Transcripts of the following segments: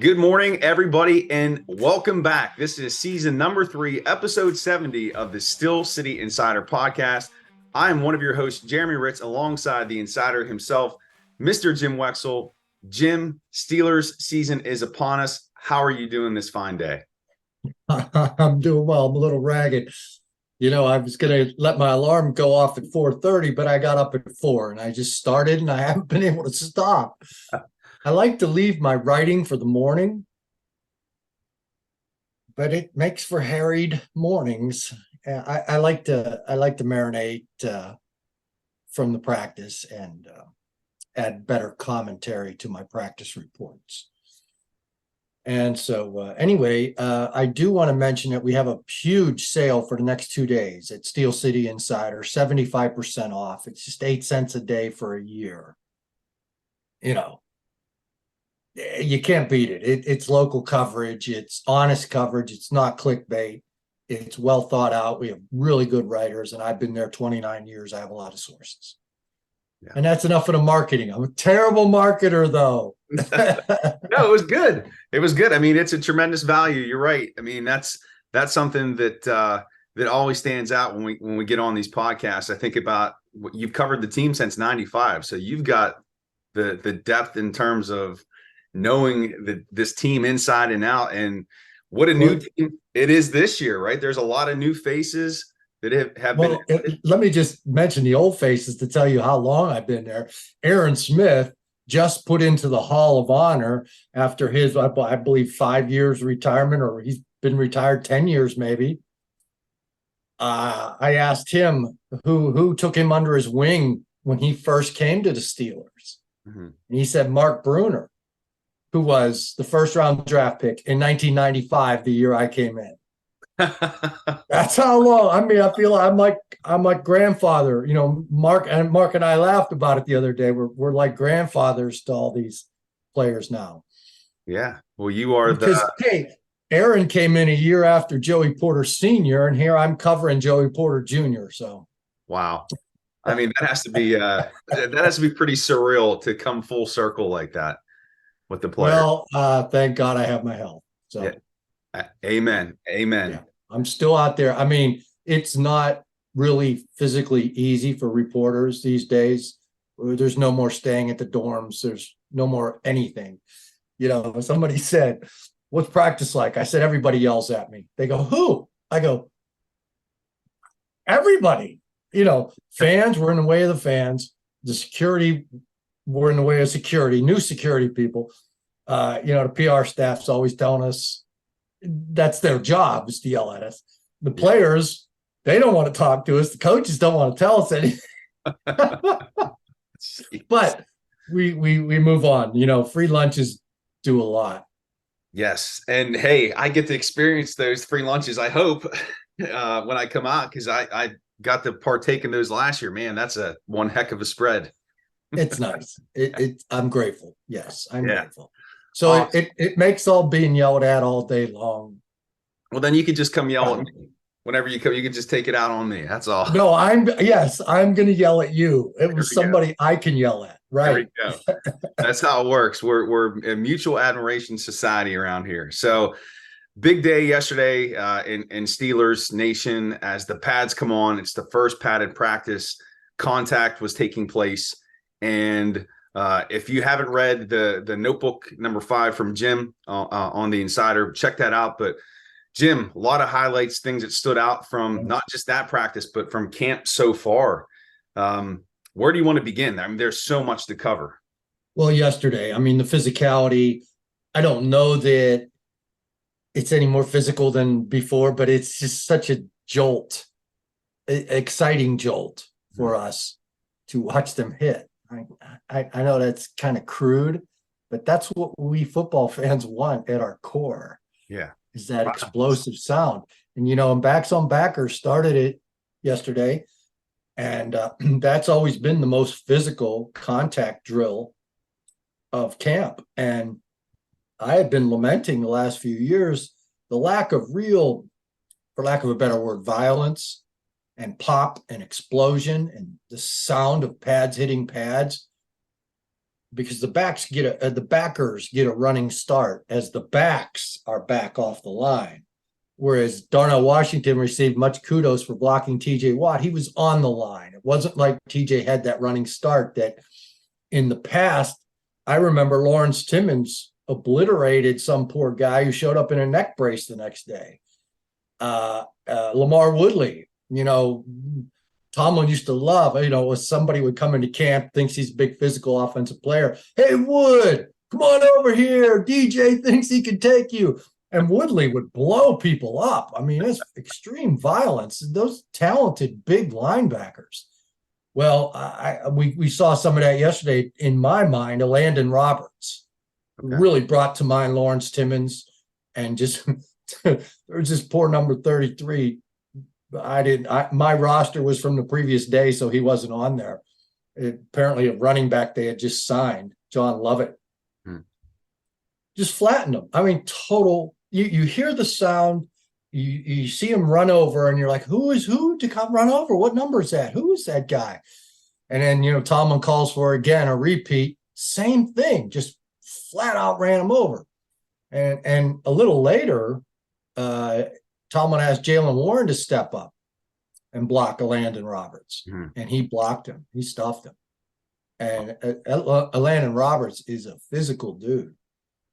Good morning, everybody, and welcome back. This is season number 3, episode 70 of the Steel City Insider podcast. I am one of your hosts, Jeremy Hritz, alongside the insider himself, Mr. Jim Wexell. Jim, Steelers season is upon us. How are you doing this fine day? I'm doing well. I'm a little ragged. I was going to let my alarm go off at 4:30, but I got up at 4 and I just started and I haven't been able to stop. I like to leave my writing for the morning, but it makes for harried mornings. I like to marinate from the practice and add better commentary to my practice reports. And so anyway, I do want to mention that we have a huge sale for the next 2 days at Steel City Insider, 75% off. It's just 8 cents a day for a year. You can't beat it. It's local coverage. It's honest coverage. It's not clickbait. It's well thought out. We have really good writers, and I've been there 29 years. I have a lot of sources. Yeah. And that's enough of the marketing. I'm a terrible marketer, though. No, it was good. It was good. I mean, it's a tremendous value. You're right. I mean, that's something that always stands out when we get on these podcasts. I think about you've covered the team since '95, so you've got the depth in terms of knowing this team inside and out, and what a new team it is this year, right? There's a lot of new faces that have been. Let me just mention the old faces to tell you how long I've been there. Aaron Smith just put into the Hall of Honor after his, I believe, 5 years retirement, or he's been retired 10 years maybe. I asked him who took him under his wing when he first came to the Steelers. Mm-hmm. And he said Mark Bruner, who was the first round draft pick in 1995, the year I came in. That's how long. I mean, I feel I'm like grandfather. Mark and I laughed about it the other day. We're like grandfathers to all these players now. Yeah. Well, you are hey, Aaron came in a year after Joey Porter Sr., and here I'm covering Joey Porter Jr. So wow. I mean, that has to be pretty surreal to come full circle like that with the player. Well, thank God I have my health. So yeah. Amen. Yeah. I'm still out there. I mean, it's not really physically easy for reporters these days. There's no more staying at the dorms. There's no more anything. Somebody said, "What's practice like?" I said, "Everybody yells at me." They go, "Who?" I go, "Everybody." Fans, we're in the way of the fans. The security, we're in the way of security, new security people. The PR staff's always telling us that's their job, is to yell at us. The players, they don't want to talk to us. The coaches don't want to tell us anything. But we move on. Free lunches do a lot. Yes. And hey, I get to experience those free lunches, I hope, when I come out, because I got to partake in those last year. Man, that's one heck of a spread. It's nice. I'm grateful. Yes, I'm grateful. So it makes all being yelled at all day long. Well, then you could just come yell at me. Whenever you come, you can just take it out on me. That's all. No, I'm going to yell at you. It was somebody I can yell at. Right. There we go. That's how it works. We're a mutual admiration society around here. So big day yesterday in Steelers Nation as the pads come on. It's the first padded practice. Contact was taking place. And if you haven't read the notebook number 5 from Jim on the Insider, check that out. But Jim, a lot of highlights, things that stood out from not just that practice, but from camp so far. Where do you want to begin? I mean, there's so much to cover. Well, yesterday, I mean, the physicality, I don't know that it's any more physical than before, but it's just such a jolt, exciting jolt for us to watch them hit. I know that's kind of crude, but that's what we football fans want at our core. Yeah. Is that explosive sound. And, Backs on Backers started it yesterday. And that's always been the most physical contact drill of camp. And I had been lamenting the last few years the lack of real, for lack of a better word, violence and pop and explosion and the sound of pads hitting pads. because the backers get a running start as the backs are back off the line. Whereas Darnell Washington received much kudos for blocking TJ Watt. He was on the line. It wasn't like TJ had that running start that in the past. I remember Lawrence Timmons obliterated some poor guy who showed up in a neck brace the next day. Lamar Woodley, Tomlin used to love, if somebody would come into camp, thinks he's a big physical offensive player. Hey, Wood, come on over here. DJ thinks he can take you. And Woodley would blow people up. I mean, it's extreme violence. Those talented big linebackers. Well, we saw some of that yesterday. In my mind, Landon Roberts really brought to mind Lawrence Timmons, and just there's this poor number 33. My roster was from the previous day, so he wasn't on there. Apparently, a running back they had just signed, John Lovett, just flattened him. I mean, total. You hear the sound, you see him run over, and you're like, who is who to come run over? What number is that? Who is that guy? And then, Tomlin calls for, again, a repeat. Same thing, just flat out ran him over. And a little later, Tomlin asked Jaylen Warren to step up and block Landon Roberts. And he blocked him. He stuffed him. And Landon Roberts is a physical dude.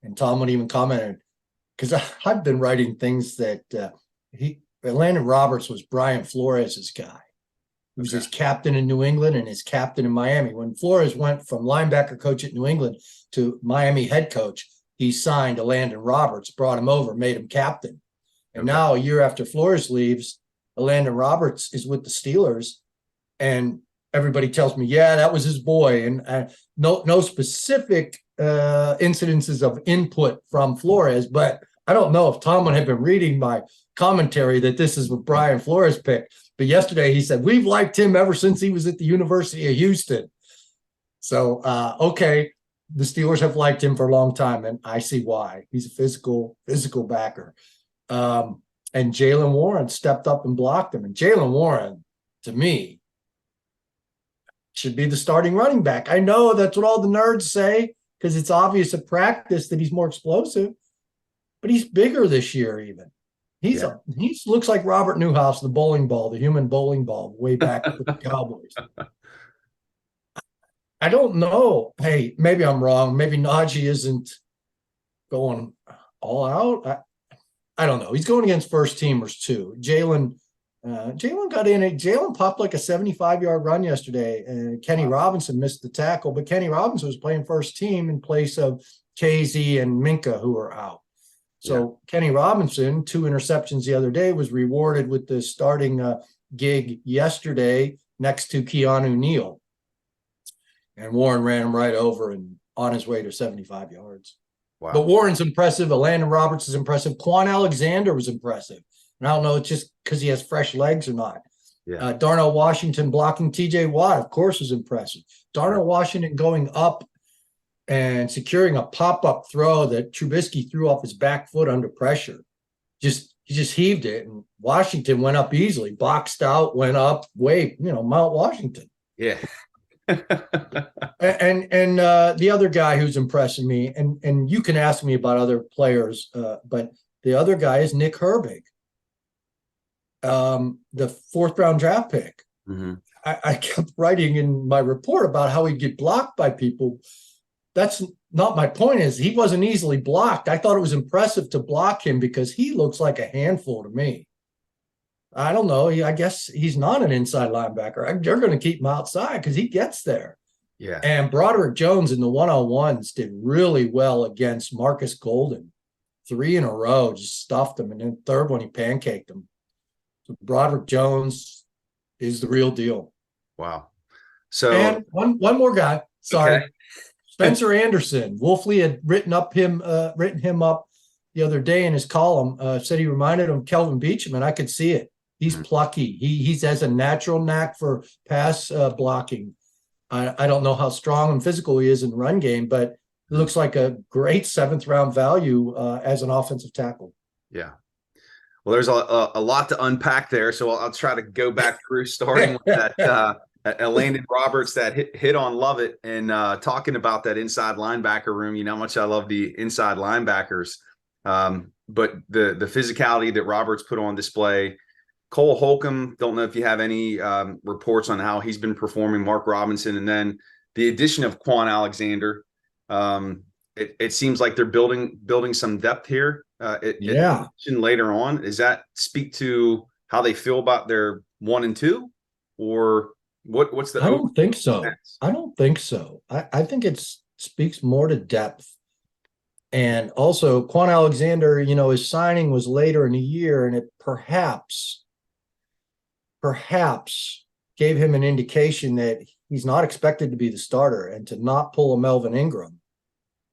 And Tomlin even commented, because I've been writing things that Landon Roberts was Brian Flores' guy. He was his captain in New England and his captain in Miami. When Flores went from linebacker coach at New England to Miami head coach, he signed Landon Roberts, brought him over, made him captain. And now, a year after Flores leaves, Landon Roberts is with the Steelers, and everybody tells me, yeah, that was his boy. And no specific incidences of input from Flores, but I don't know if Tomlin had been reading my commentary that this is what Brian Flores picked. But yesterday he said, we've liked him ever since he was at the University of Houston. So, okay, the Steelers have liked him for a long time, and I see why. He's a physical backer. And Jaylen Warren stepped up and blocked him. And Jaylen Warren, to me, should be the starting running back. I know that's what all the nerds say, because it's obvious at practice that he's more explosive, but he's bigger this year even. He looks like Robert Newhouse, the bowling ball, the human bowling ball, way back with the Cowboys. I don't know. Hey, maybe I'm wrong. Maybe Najee isn't going all out. I don't know. He's going against first teamers too. Jalen got in. Jalen popped like a 75-yard run yesterday, and Kenny Robinson missed the tackle. But Kenny Robinson was playing first team in place of Casey and Minka, who are out. So Kenny Robinson, 2 interceptions the other day, was rewarded with the starting gig yesterday next to Keanu Neal. And Warren ran him right over and on his way to 75 yards. Wow. But Warren's impressive. Landon Roberts is impressive. Quan Alexander was impressive. And I don't know, it's just because he has fresh legs or not. Yeah. Darnell Washington blocking TJ Watt, of course, was impressive. Darnell Washington going up and securing a pop-up throw that Trubisky threw off his back foot under pressure. He just heaved it, and Washington went up easily, boxed out, went up, Mount Washington. Yeah. and the other guy who's impressing me, and you can ask me about other players, but the other guy is Nick Herbig, the 4th round draft pick. Mm-hmm. I kept writing in my report about how he'd get blocked by people. That's not my point. Is he wasn't easily blocked. I thought it was impressive to block him because he looks like a handful to me. I don't know. I guess he's not an inside linebacker. They're going to keep him outside because he gets there. Yeah. And Broderick Jones in the one-on-ones did really well against Marcus Golden. 3 in a row, just stuffed him. And then third one, he pancaked him. So Broderick Jones is the real deal. Wow. So and one more guy. Sorry. Okay. Spencer Anderson. Wolfley had written him up the other day in his column, said he reminded him of Kelvin Beachum, and I could see it. He's plucky. He has a natural knack for pass blocking. I don't know how strong and physical he is in the run game, but it looks like a great 7th round value as an offensive tackle. Yeah. Well, there's a lot to unpack there, so I'll try to go back through starting with Landon Roberts that hit on Lovett and talking about that inside linebacker room. You know how much I love the inside linebackers, but the physicality that Roberts put on display. Cole Holcomb, don't know if you have any reports on how he's been performing. Mark Robinson, and then the addition of Quan Alexander. It seems like they're building some depth here. Later on, does that speak to how they feel about their 1 and 2, or what's the? I don't think so. I don't think so. I think it speaks more to depth. And also, Quan Alexander, his signing was later in the year, and it perhaps gave him an indication that he's not expected to be the starter, and to not pull a Melvin Ingram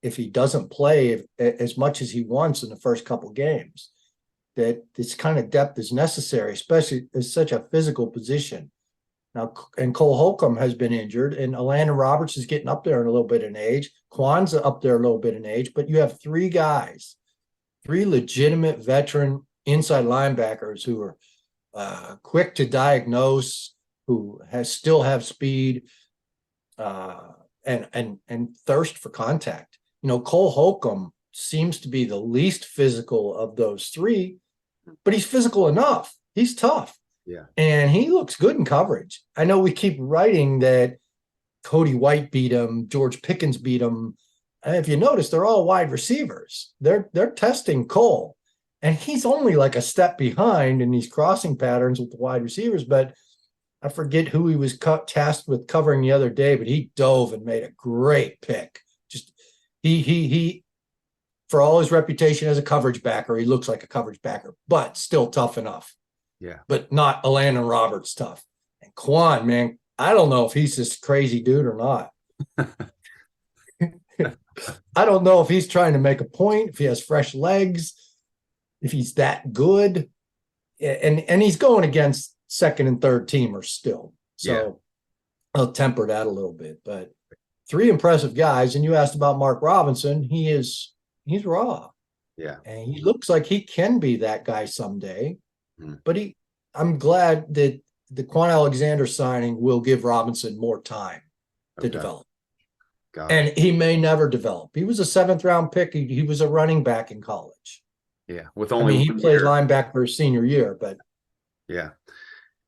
if he doesn't play as much as he wants in the first couple games, that this kind of depth is necessary, especially as such a physical position. Now, and Cole Holcomb has been injured, and Landon Roberts is getting up there in a little bit in age. Quan's up there a little bit in age, but you have 3 guys, 3 legitimate veteran inside linebackers who are quick to diagnose, who still have speed, and thirst for contact. Cole Holcomb seems to be the least physical of those 3, but he's physical enough. He's tough. Yeah. And he looks good in coverage. I know we keep writing that Cody White beat him, George Pickens beat him. And if you notice, they're all wide receivers. They're testing Cole. And he's only like a step behind in these crossing patterns with the wide receivers. But I forget who he was tasked with covering the other day, but he dove and made a great pick. Just he for all his reputation as a coverage backer, he looks like a coverage backer, but still tough enough. Yeah. But not a Landon Roberts tough. And Quan, man, I don't know if he's this crazy dude or not. I don't know if he's trying to make a point, if he has fresh legs, if he's that good. And he's going against second and third teamers still. So I'll temper that a little bit. But 3 impressive guys. And you asked about Mark Robinson. He's raw. Yeah. And he looks like he can be that guy someday. Mm. But I'm glad that the Quan Alexander signing will give Robinson more time to develop. And he may never develop. He was a 7th round pick. He was a running back in college. Yeah. With only he played linebacker his senior year, but yeah.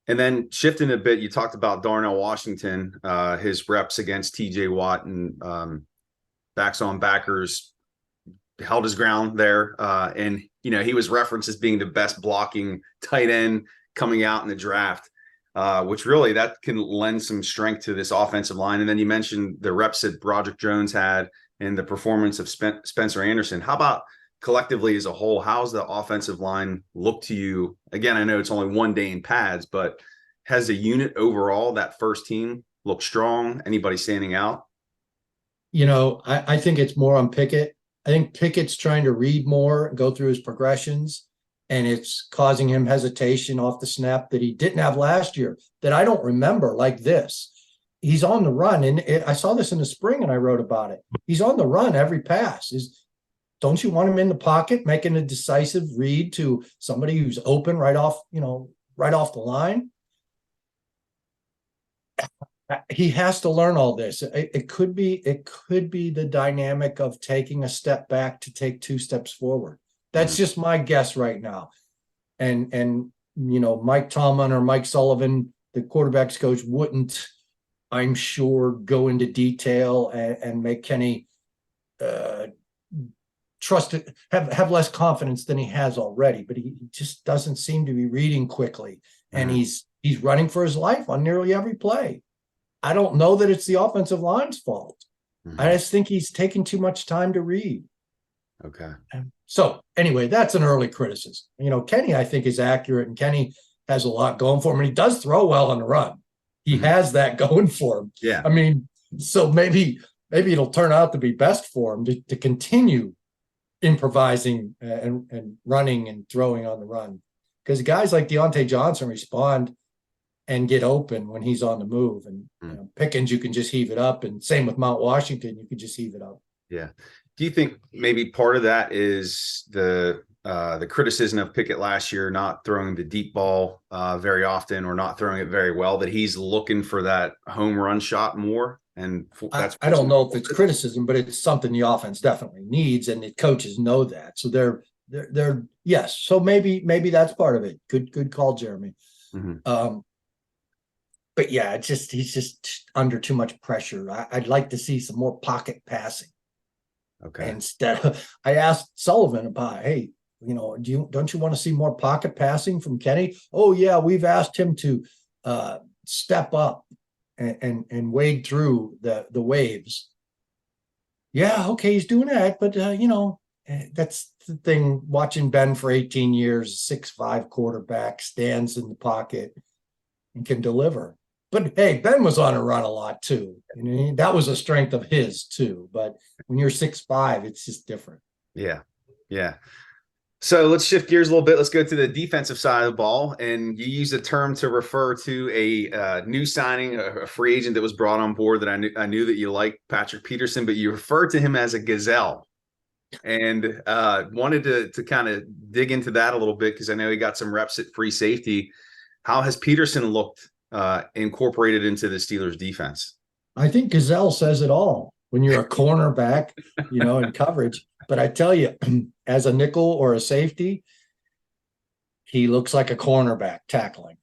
And then shifting a bit, you talked about Darnell Washington, his reps against TJ Watt and backs on backers, held his ground there. And, he was referenced as being the best blocking tight end coming out in the draft, which really that can lend some strength to this offensive line. And then you mentioned the reps that Broderick Jones had and the performance of Spencer Anderson. How about collectively as a whole? How's the offensive line look to you? Again, I know it's only 1 day in pads, but has the unit overall, that first team, look strong? Anybody standing out? I think it's more on Pickett. I think Pickett's trying to read more and go through his progressions, and it's causing him hesitation off the snap that he didn't have last year, that I don't remember like this. He's on the run, and I saw this in the spring, and I wrote about it. He's on the run every pass. Don't you want him in the pocket, making a decisive read to somebody who's open right off the line? He has to learn all this. It could be the dynamic of taking a step back to take 2 steps forward. That's just my guess right now. And Mike Tomlin or Mike Sullivan, the quarterback's coach, wouldn't, I'm sure, go into detail and make Kenny trust it, have less confidence than he has already. But he just doesn't seem to be reading quickly, and he's running for his life on nearly every play. I don't know that it's the offensive line's fault. I just think he's taking too much time to read. Okay. So anyway, that's an early criticism. Kenny, I think, is accurate, and Kenny has a lot going for him, and he does throw well on the run. He has that going for him. Yeah. I mean, so maybe it'll turn out to be best for him to continue improvising and running and throwing on the run, because guys like Deontay Johnson respond and get open when he's on the move. And Pickens, you can just heave it up, and same with Mount Washington, you can just heave it up. Yeah. Do you think maybe part of that is the the criticism of Pickett last year, not throwing the deep ball very often or not throwing it very well, that he's looking for that home run shot more. And that's I don't know if it's criticism, but it's something the offense definitely needs, and the coaches know that. So they're yes. So maybe that's part of it. Good call, Jeremy. But yeah, he's just under too much pressure. I'd like to see some more pocket passing. Okay. Instead of, I asked Sullivan about, hey, don't you want to see more pocket passing from Kenny? Oh yeah, we've asked him to step up and wade through the waves. Yeah, okay, he's doing that, but that's the thing. Watching Ben for 18 years, 6'5" quarterback, stands in the pocket and can deliver. But hey, Ben was on a run a lot too. That was a strength of his too. But when you're 6'5", it's just different. Yeah. So let's shift gears a little bit. Let's go to the defensive side of the ball. And you use a term to refer to a new signing, a free agent that was brought on board that I knew that you liked, Patrick Peterson, but you referred to him as a gazelle. And wanted to kind of dig into that a little bit because I know he got some reps at free safety. How has Peterson looked incorporated into the Steelers defense? I think gazelle says it all when you're a cornerback, in coverage. But I tell you, as a nickel or a safety, he looks like a cornerback tackling.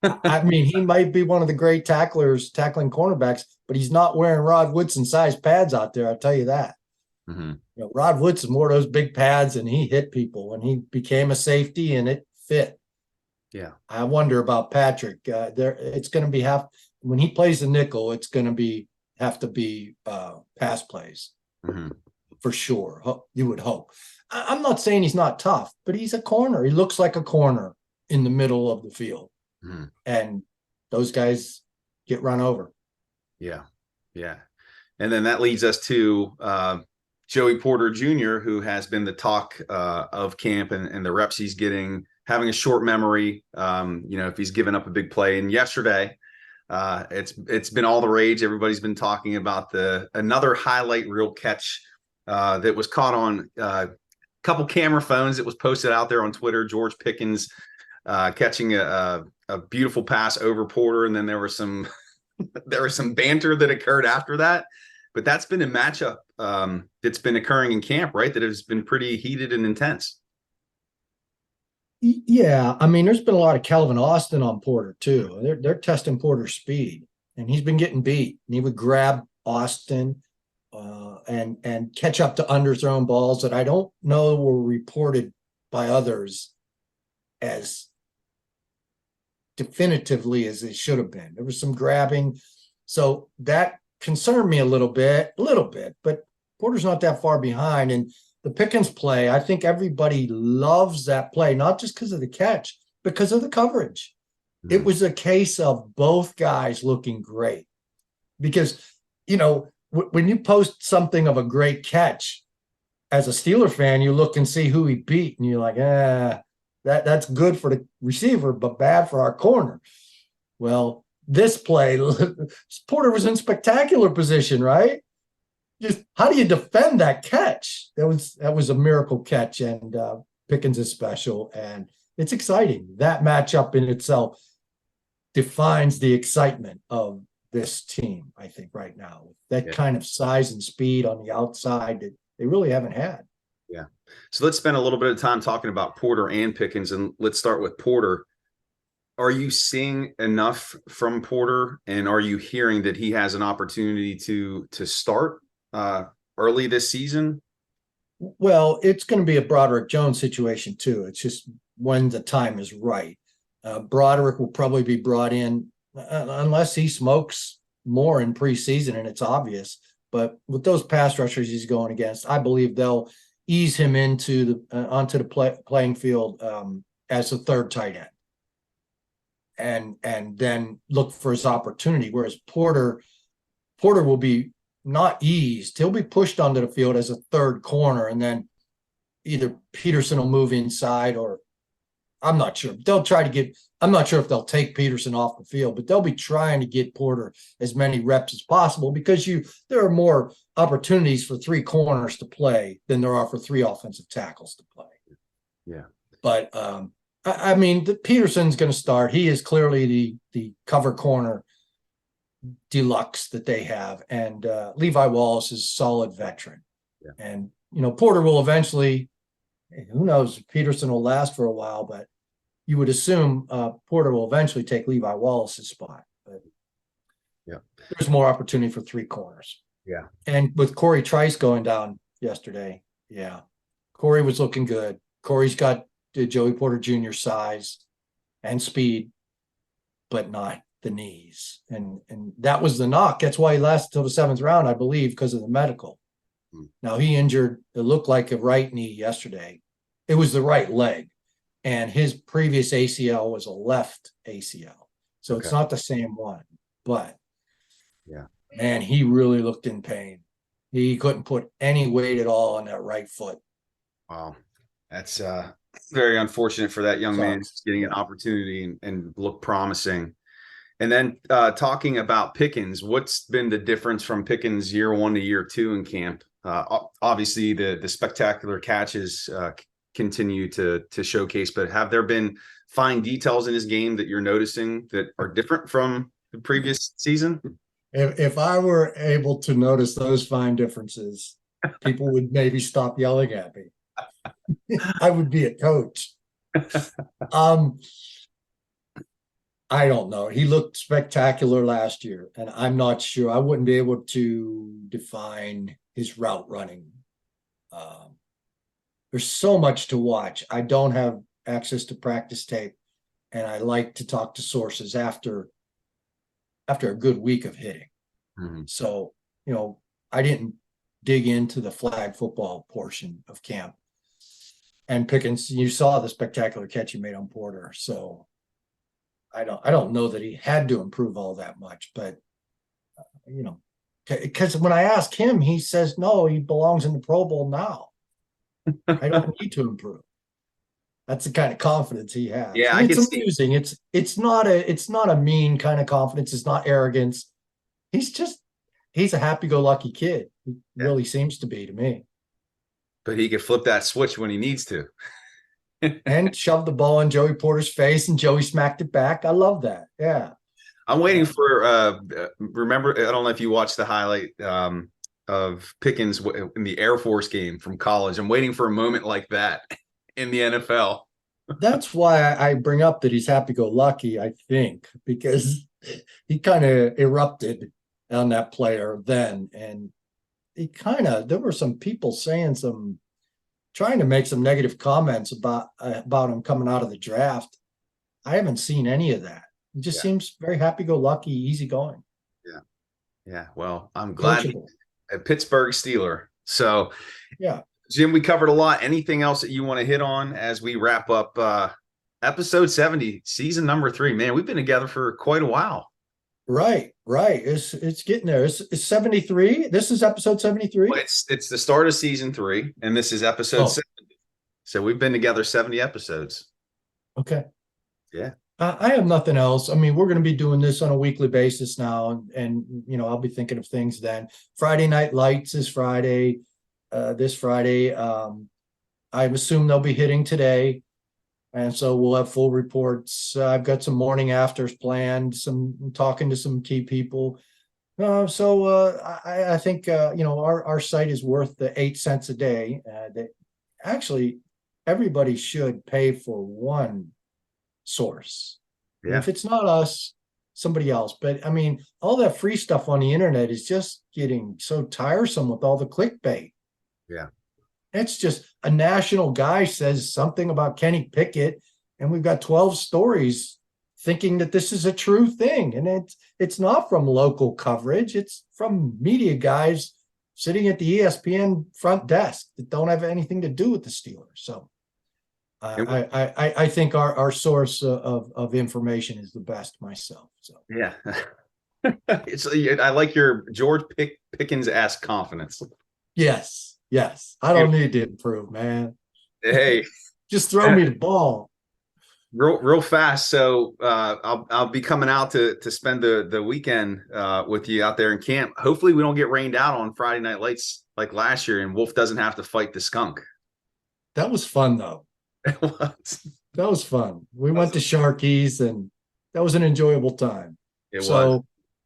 I mean, he might be one of the great tacklers tackling cornerbacks, but he's not wearing Rod Woodson size pads out there. I'll tell you that. Rod Woodson wore those big pads and he hit people when he became a safety and it fit. Yeah. I wonder about Patrick. It's going to be when he plays the nickel, it's going to have to be pass plays. For sure. You would hope. I'm not saying he's not tough, but he's a corner. He looks like a corner in the middle of the field. And those guys get run over. Yeah. And then that leads us to Joey Porter Jr., who has been the talk of camp and the reps he's getting, having a short memory, if he's given up a big play. And yesterday, it's been all the rage. Everybody's been talking about another highlight reel catch that was caught on a couple camera phones. It was posted out there on Twitter. George Pickens catching a beautiful pass over Porter, and then there was some banter that occurred after that. But that's been a matchup that's been occurring in camp, right? That has been pretty heated and intense. Yeah, I mean, there's been a lot of Calvin Austin on Porter too. They're testing Porter's speed, and he's been getting beat. And he would grab Austin and catch up to underthrown balls that I don't know were reported by others as definitively as they should have been. There was some grabbing, so that concerned me a little bit, but Porter's not that far behind. And the Pickens play, I think everybody loves that play, not just because of the catch, because of the coverage. It was a case of both guys looking great. Because, when you post something of a great catch, as a Steeler fan, you look and see who he beat, and you're like, that's good for the receiver, but bad for our corner. Well, this play, Porter was in spectacular position, right? Just how do you defend that catch? That was a miracle catch, and Pickens is special, and it's exciting. That matchup in itself defines the excitement of this team, I think, right now. That kind of size and speed on the outside that they really haven't had. Yeah. So let's spend a little bit of time talking about Porter and Pickens, and let's start with Porter. Are you seeing enough from Porter, and are you hearing that he has an opportunity to start early this season? Well, it's going to be a Broderick Jones situation too. It's just when the time is right. Broderick will probably be brought in unless he smokes more in preseason, and it's obvious. But with those pass rushers he's going against, I believe they'll ease him onto the playing field as a third tight end, and then look for his opportunity. Whereas Porter will be not eased; he'll be pushed onto the field as a third corner, and then either Peterson will move inside, or I'm not sure. I'm not sure if they'll take Peterson off the field, but they'll be trying to get Porter as many reps as possible, because there are more opportunities for three corners to play than there are for three offensive tackles to play. Yeah. But I mean, Peterson's going to start. He is clearly the cover corner deluxe that they have, and Levi Wallace is a solid veteran. Yeah. And Porter will eventually. Who knows? Peterson will last for a while, but you would assume Porter will eventually take Levi Wallace's spot. But yeah, there's more opportunity for three corners. Yeah. And with Corey Trice going down yesterday, yeah, Corey was looking good. Corey's got Joey Porter Jr. size and speed, but not the knees. And that was the knock. That's why he lasted till the 7th round, I believe, because of the medical. Now he injured, it looked like a right knee yesterday. It was the right leg. And his previous ACL was a left ACL. So it's not the same one. But man, he really looked in pain. He couldn't put any weight at all on that right foot. Wow. That's very unfortunate for that young man getting an opportunity and look promising. And then talking about Pickens, what's been the difference from Pickens year 1 to year 2 in camp? Obviously, the spectacular catches continue to showcase, but have there been fine details in his game that you're noticing that are different from the previous season? If I were able to notice those fine differences, people would maybe stop yelling at me. I would be a coach. I don't know. He looked spectacular last year, and I'm not sure. I wouldn't be able to define his route running. There's so much to watch. I don't have access to practice tape, and I like to talk to sources after a good week of hitting. Mm-hmm. So, I didn't dig into the flag football portion of camp. And Pickens, you saw the spectacular catch he made on Porter. So I don't know that he had to improve all that much, but because when I ask him, he says no, he belongs in the Pro Bowl now. I don't need to improve. That's the kind of confidence he has. Yeah, and it's amusing. It's not a mean kind of confidence. It's not arrogance. He's a happy-go-lucky kid. He really seems to be to me. But he can flip that switch when he needs to. And shove the ball in Joey Porter's face, and Joey smacked it back. I love that. Yeah. I'm waiting for remember, I don't know if you watched the highlight of Pickens in the Air Force game from college. I'm waiting for a moment like that in the NFL. That's why I bring up that he's happy-go-lucky, I think, because he kind of erupted on that player then. And there were some people trying to make some negative comments about him coming out of the draft. I haven't seen any of that. He just seems very happy-go-lucky, easygoing. Yeah. Yeah. Well, I'm glad a Pittsburgh Steeler. So, Jim, we covered a lot. Anything else that you want to hit on as we wrap up episode 70, season number 3? Man, we've been together for quite a while. Right. It's getting there. It's 73. This is episode 73. Well, it's the start of season 3, and this is episode 70. So we've been together 70 episodes. Okay. Yeah. I have nothing else. I mean, we're going to be doing this on a weekly basis now, and I'll be thinking of things then. Friday Night Lights is Friday. This Friday. I assume they'll be hitting today. And so we'll have full reports. I've got some morning afters planned, some talking to some key people. I think, our site is worth the 8 cents a day. Actually, everybody should pay for one source. Yeah. If it's not us, somebody else. But I mean, all that free stuff on the internet is just getting so tiresome with all the clickbait. Yeah. It's just a national guy says something about Kenny Pickett, and we've got 12 stories thinking that this is a true thing. And it's not from local coverage. It's from media guys sitting at the ESPN front desk that don't have anything to do with the Steelers. So I think our source of information is the best myself. So yeah. I like your George Pickens-esque confidence. Yes. I don't need to improve, man. Hey, just throw me the ball. Real fast. So I'll be coming out to spend the weekend with you out there in camp. Hopefully we don't get rained out on Friday Night Lights like last year, and Wolf doesn't have to fight the skunk. That was fun though. It was. That was fun. We went to Sharky's, and that was an enjoyable time. It So, was.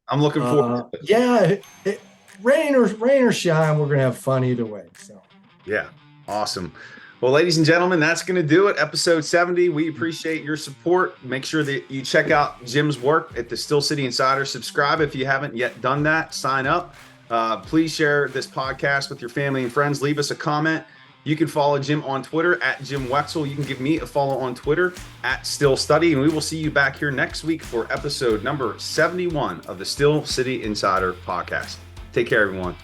I'm looking forward to it. yeah, rain or shine, we're gonna have fun either way. So, Yeah. Awesome. Well, ladies and gentlemen, that's going to do it. Episode 70. We appreciate your support. Make sure that you check out Jim's work at the Steel City Insider. Subscribe if you haven't yet done that. Sign up. Please share this podcast with your family and friends. Leave us a comment. You can follow Jim on Twitter at Jim Wexell. You can give me a follow on Twitter at Steel Study. And we will see you back here next week for episode number 71 of the Steel City Insider podcast. Take care, everyone.